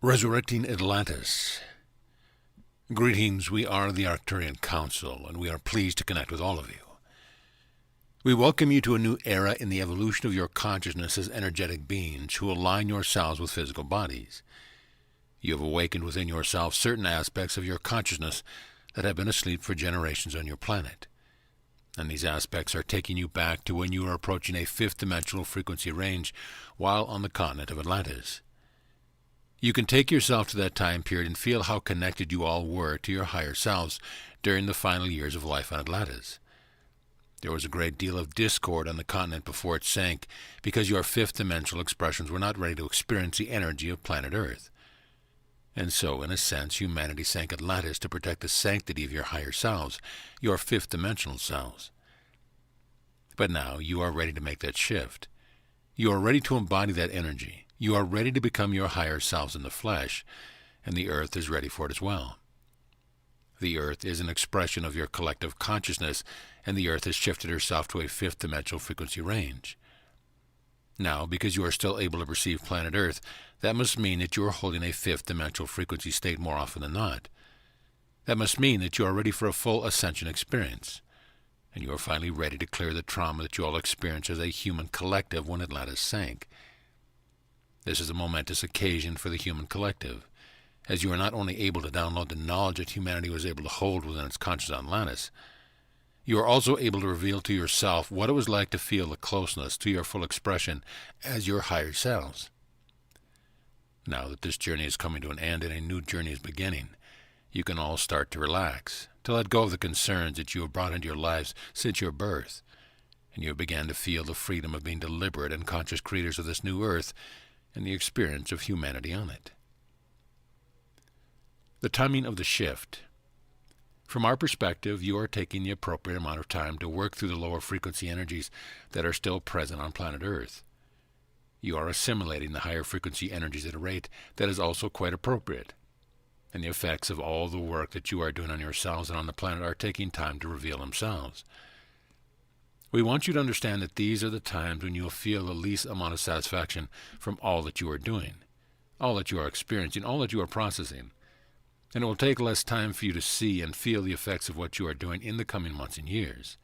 Resurrecting Atlantis. Greetings, we are the Arcturian Council, and we are pleased to connect with all of you. We welcome you to a new era in the evolution of your consciousness as energetic beings who align yourselves with physical bodies. You have awakened within yourself certain aspects of your consciousness that have been asleep for generations on your planet. And these aspects are taking you back to when you were approaching a fifth-dimensional frequency range while on the continent of Atlantis. You can take yourself to that time period and feel how connected you all were to your higher selves during the final years of life on Atlantis. There was a great deal of discord on the continent before it sank because your fifth-dimensional expressions were not ready to experience the energy of planet Earth. And so, in a sense, humanity sank Atlantis to protect the sanctity of your higher selves, your fifth-dimensional selves. But now you are ready to make that shift. You are ready to embody that energy. You are ready to become your higher selves in the flesh, and the Earth is ready for it as well. The Earth is an expression of your collective consciousness, and the Earth has shifted herself to a fifth-dimensional frequency range. Now, because you are still able to perceive planet Earth, that must mean that you are holding a fifth-dimensional frequency state more often than not. That must mean that you are ready for a full Ascension experience, and you are finally ready to clear the trauma that you all experienced as a human collective when Atlantis sank. This is a momentous occasion for the human collective, as you are not only able to download the knowledge that humanity was able to hold within its conscious on Atlantis, you are also able to reveal to yourself what it was like to feel the closeness to your full expression as your higher selves. Now that this journey is coming to an end and a new journey is beginning, you can all start to relax, to let go of the concerns that you have brought into your lives since your birth, and you began to feel the freedom of being deliberate and conscious creators of this new Earth and the experience of humanity on it. The timing of the shift. From our perspective, you are taking the appropriate amount of time to work through the lower frequency energies that are still present on planet Earth. You are assimilating the higher frequency energies at a rate that is also quite appropriate, and the effects of all the work that you are doing on yourselves and on the planet are taking time to reveal themselves. We want you to understand that these are the times when you will feel the least amount of satisfaction from all that you are doing, all that you are experiencing, all that you are processing. And it will take less time for you to see and feel the effects of what you are doing in the coming months and years.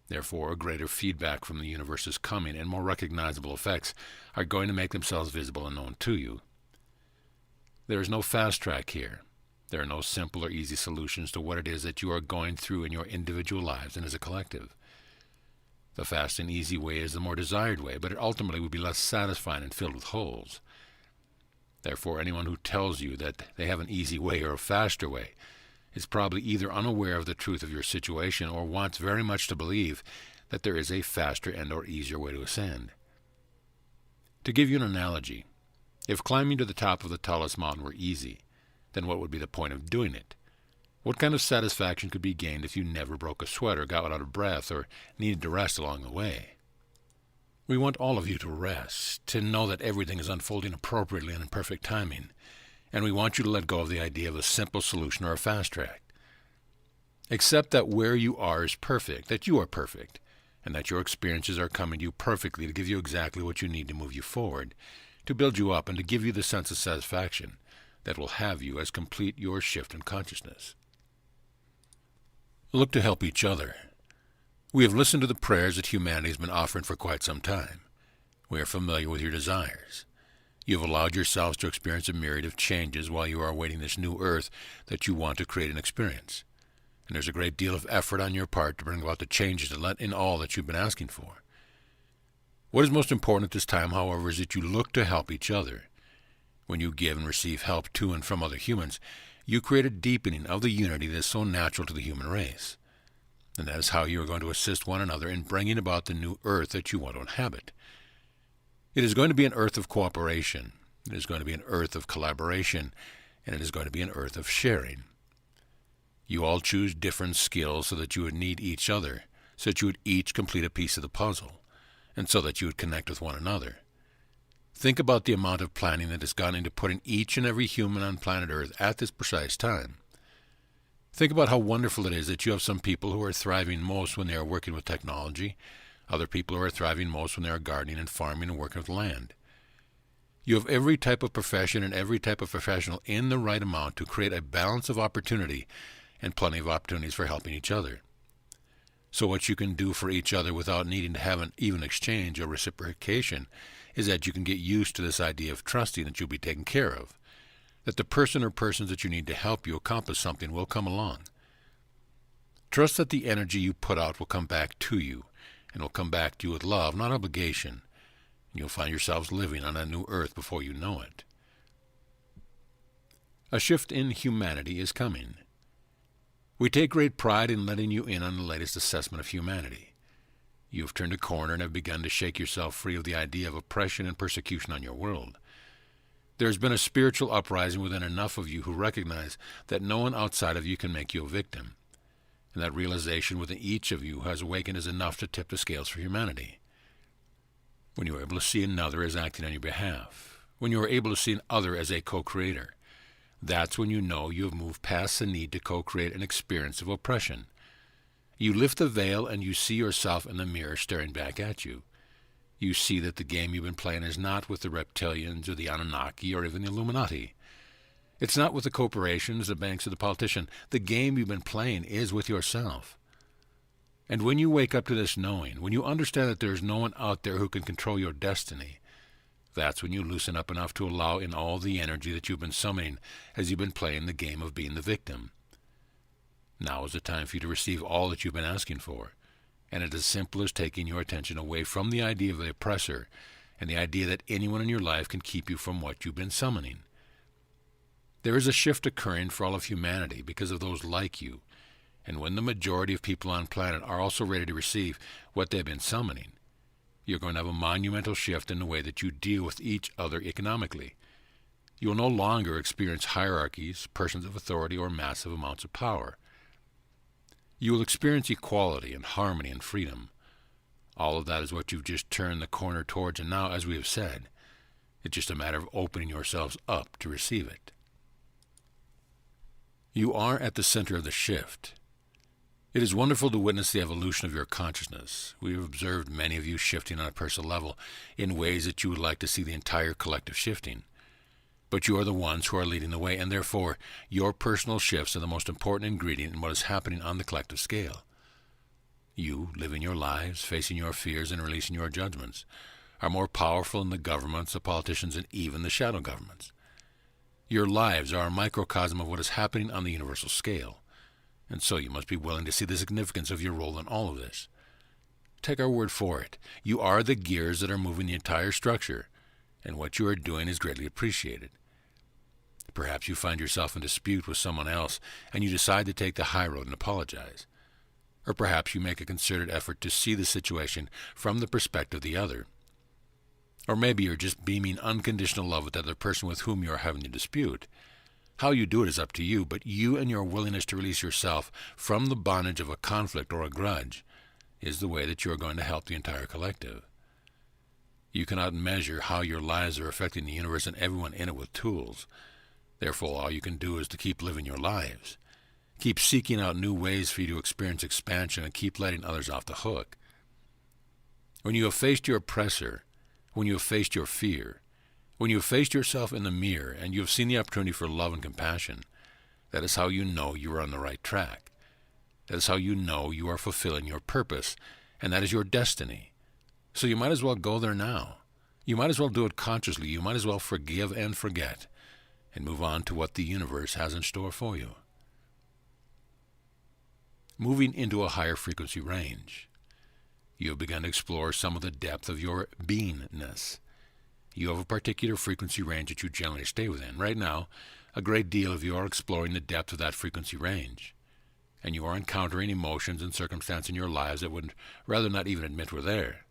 Therefore, a greater feedback from the universe is coming, and more recognizable effects are going to make themselves visible and known to you. There is no fast track here. There are no simple or easy solutions to what it is that you are going through in your individual lives and as a collective. The fast and easy way is the more desired way, but it ultimately will be less satisfying and filled with holes. Therefore, anyone who tells you that they have an easy way or a faster way is probably either unaware of the truth of your situation or wants very much to believe that there is a faster and or easier way to ascend. To give you an analogy, if climbing to the top of the tallest mountain were easy, then what would be the point of doing it? What kind of satisfaction could be gained if you never broke a sweat or got out of breath or needed to rest along the way? We want all of you to rest, to know that everything is unfolding appropriately and in perfect timing, and we want you to let go of the idea of a simple solution or a fast track. Accept that where you are is perfect, that you are perfect, and that your experiences are coming to you perfectly to give you exactly what you need to move you forward, to build you up, and to give you the sense of satisfaction that will have you as complete your shift in consciousness. Look to help each other. We have listened to the prayers that humanity has been offering for quite some time. We are familiar with your desires. You have allowed yourselves to experience a myriad of changes while you are awaiting this new Earth that you want to create and experience. And there's a great deal of effort on your part to bring about the changes and let in all that you've been asking for. What is most important at this time, however, is that you look to help each other. When you give and receive help to and from other humans, you create a deepening of the unity that is so natural to the human race. And that is how you are going to assist one another in bringing about the new Earth that you want to inhabit. It is going to be an Earth of cooperation. It is going to be an Earth of collaboration. And it is going to be an Earth of sharing. You all choose different skills so that you would need each other, so that you would each complete a piece of the puzzle, and so that you would connect with one another. Think about the amount of planning that has gone into putting each and every human on planet Earth at this precise time. Think about how wonderful it is that you have some people who are thriving most when they are working with technology, other people who are thriving most when they are gardening and farming and working with land. You have every type of profession and every type of professional in the right amount to create a balance of opportunity and plenty of opportunities for helping each other. So what you can do for each other without needing to have an even exchange or reciprocation is that you can get used to this idea of trusting that you'll be taken care of, that the person or persons that you need to help you accomplish something will come along. Trust that the energy you put out will come back to you, and will come back to you with love, not obligation. And you'll find yourselves living on a new earth before you know it. A shift in humanity is coming. We take great pride in letting you in on the latest assessment of humanity. You have turned a corner and have begun to shake yourself free of the idea of oppression and persecution on your world. There has been a spiritual uprising within enough of you who recognize that no one outside of you can make you a victim, and that realization within each of you has awakened is enough to tip the scales for humanity. When you are able to see another as acting on your behalf, when you are able to see another as a co-creator, that's when you know you have moved past the need to co-create an experience of oppression. You lift the veil and you see yourself in the mirror staring back at you. You see that the game you've been playing is not with the reptilians or the Anunnaki or even the Illuminati. It's not with the corporations, the banks, or the politician. The game you've been playing is with yourself. And when you wake up to this knowing, when you understand that there is no one out there who can control your destiny, that's when you loosen up enough to allow in all the energy that you've been summoning as you've been playing the game of being the victim. Now is the time for you to receive all that you've been asking for, and it is as simple as taking your attention away from the idea of the oppressor and the idea that anyone in your life can keep you from what you've been summoning. There is a shift occurring for all of humanity because of those like you, and when the majority of people on planet are also ready to receive what they've been summoning, you're going to have a monumental shift in the way that you deal with each other economically. You will no longer experience hierarchies, persons of authority, or massive amounts of power. You will experience equality and harmony and freedom. All of that is what you've just turned the corner towards, and now, as we have said, it's just a matter of opening yourselves up to receive it. You are at the center of the shift. It is wonderful to witness the evolution of your consciousness. We have observed many of you shifting on a personal level in ways that you would like to see the entire collective shifting. But you are the ones who are leading the way, and therefore your personal shifts are the most important ingredient in what is happening on the collective scale. You, living your lives, facing your fears, and releasing your judgments, are more powerful than the governments, the politicians, and even the shadow governments. Your lives are a microcosm of what is happening on the universal scale, and so you must be willing to see the significance of your role in all of this. Take our word for it. You are the gears that are moving the entire structure, and what you are doing is greatly appreciated. Perhaps you find yourself in dispute with someone else, and you decide to take the high road and apologize. Or perhaps you make a concerted effort to see the situation from the perspective of the other. Or maybe you're just beaming unconditional love with the other person with whom you are having a dispute. How you do it is up to you, but you and your willingness to release yourself from the bondage of a conflict or a grudge is the way that you are going to help the entire collective. You cannot measure how your lives are affecting the universe and everyone in it with tools. Therefore, all you can do is to keep living your lives. Keep seeking out new ways for you to experience expansion and keep letting others off the hook. When you have faced your oppressor, when you have faced your fear, when you have faced yourself in the mirror and you have seen the opportunity for love and compassion, that is how you know you are on the right track. That is how you know you are fulfilling your purpose, and that is your destiny. So you might as well go there now. You might as well do it consciously. You might as well forgive and forget, and move on to what the universe has in store for you. Moving into a higher frequency range, you have begun to explore some of the depth of your beingness. You have a particular frequency range that you generally stay within. Right now, a great deal of you are exploring the depth of that frequency range, and you are encountering emotions and circumstances in your lives that would rather not even admit were there.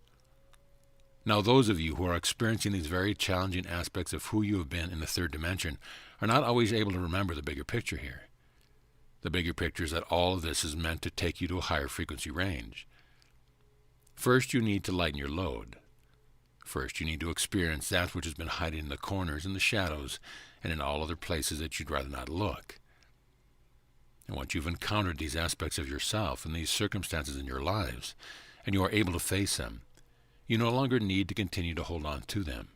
Now, those of you who are experiencing these very challenging aspects of who you have been in the third dimension are not always able to remember the bigger picture here. The bigger picture is that all of this is meant to take you to a higher frequency range. First, you need to lighten your load. First, you need to experience that which has been hiding in the corners, in the shadows, and in all other places that you'd rather not look. And once you've encountered these aspects of yourself and these circumstances in your lives, and you are able to face them, you no longer need to continue to hold on to them.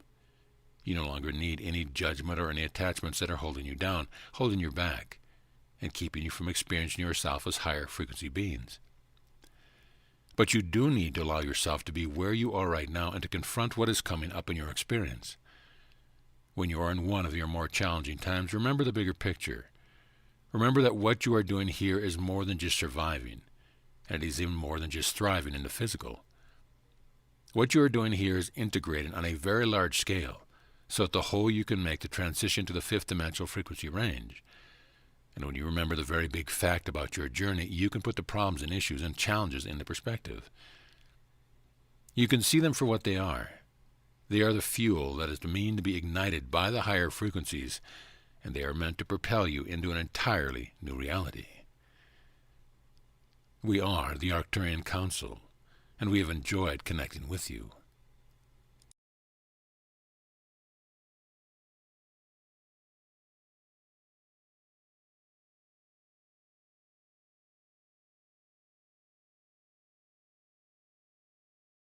You no longer need any judgment or any attachments that are holding you down, holding your back, and keeping you from experiencing yourself as higher frequency beings. But you do need to allow yourself to be where you are right now and to confront what is coming up in your experience. When you are in one of your more challenging times, remember the bigger picture. Remember that what you are doing here is more than just surviving, and it is even more than just thriving in the physical. What you are doing here is integrating on a very large scale, so that the whole you can make the transition to the fifth dimensional frequency range. And when you remember the very big fact about your journey, you can put the problems and issues and challenges into perspective. You can see them for what they are. They are the fuel that is meant to be ignited by the higher frequencies, and they are meant to propel you into an entirely new reality. We are the Arcturian Council, and we have enjoyed connecting with you.